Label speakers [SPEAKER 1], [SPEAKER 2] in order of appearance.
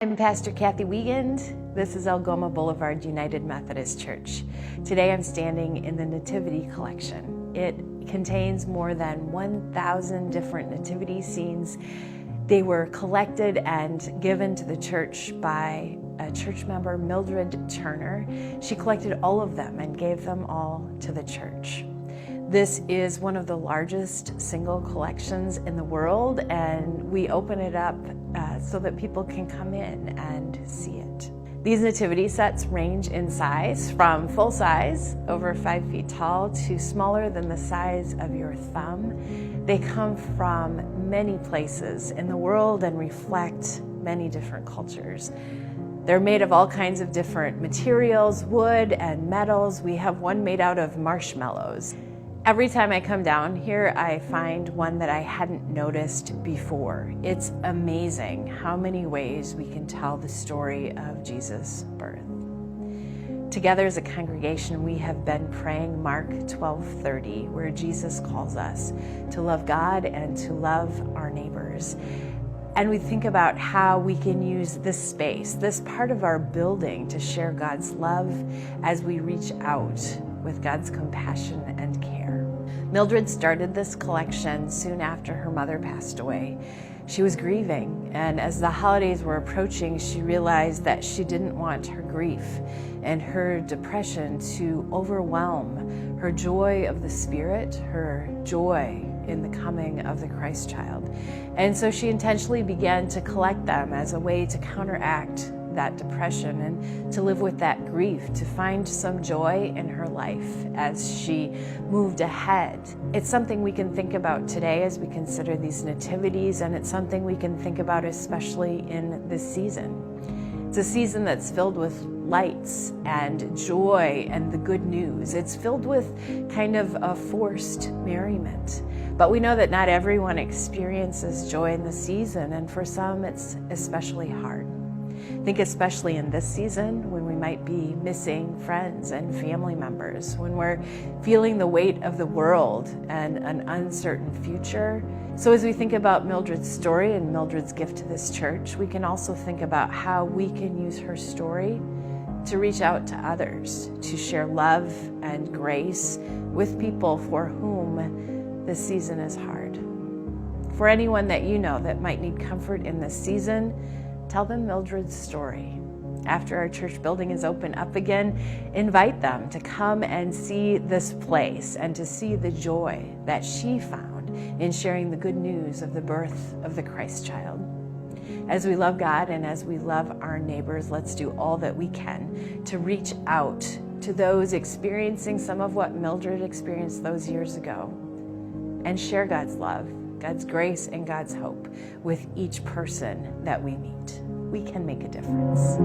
[SPEAKER 1] I'm Pastor Kathy Wiegand. This is Algoma Boulevard United Methodist Church. Today I'm standing in the Nativity Collection. It contains more than 1,000 different nativity scenes. They were collected and given to the church by a church member, Mildred Turner. She collected all of them and gave them all to the church. This is one of the largest single collections in the world, and we open it up so that people can come in and see it. These nativity sets range in size from full size, over 5 feet tall, to smaller than the size of your thumb. They come from many places in the world and reflect many different cultures. They're made of all kinds of different materials, wood and metals. We have one made out of marshmallows. Every time I come down here, I find one that I hadn't noticed before. It's amazing how many ways we can tell the story of Jesus' birth. Together as a congregation, we have been praying Mark 12:30, where Jesus calls us to love God and to love our neighbors. And we think about how we can use this space, this part of our building, to share God's love as we reach out with God's compassion and care. Mildred started this collection soon after her mother passed away. She was grieving, and as the holidays were approaching, she realized that she didn't want her grief and her depression to overwhelm her joy of the Spirit, her joy in the coming of the Christ child. And so she intentionally began to collect them as a way to counteract that depression and to live with that grief, to find some joy in her life as she moved ahead. It's something we can think about today as we consider these nativities, and it's something we can think about especially in this season. It's a season that's filled with lights and joy and the good news. It's filled with kind of a forced merriment. But we know that not everyone experiences joy in the season, and for some it's especially hard. I think especially in this season when we might be missing friends and family members, when we're feeling the weight of the world and an uncertain future. So as we think about Mildred's story and Mildred's gift to this church, we can also think about how we can use her story to reach out to others, to share love and grace with people for whom this season is hard. For anyone that you know that might need comfort in this season, tell them Mildred's story. After our church building is open up again, invite them to come and see this place and to see the joy that she found in sharing the good news of the birth of the Christ child. As we love God and as we love our neighbors, let's do all that we can to reach out to those experiencing some of what Mildred experienced those years ago and share God's love, God's grace, and God's hope with each person that we meet. We can make a difference.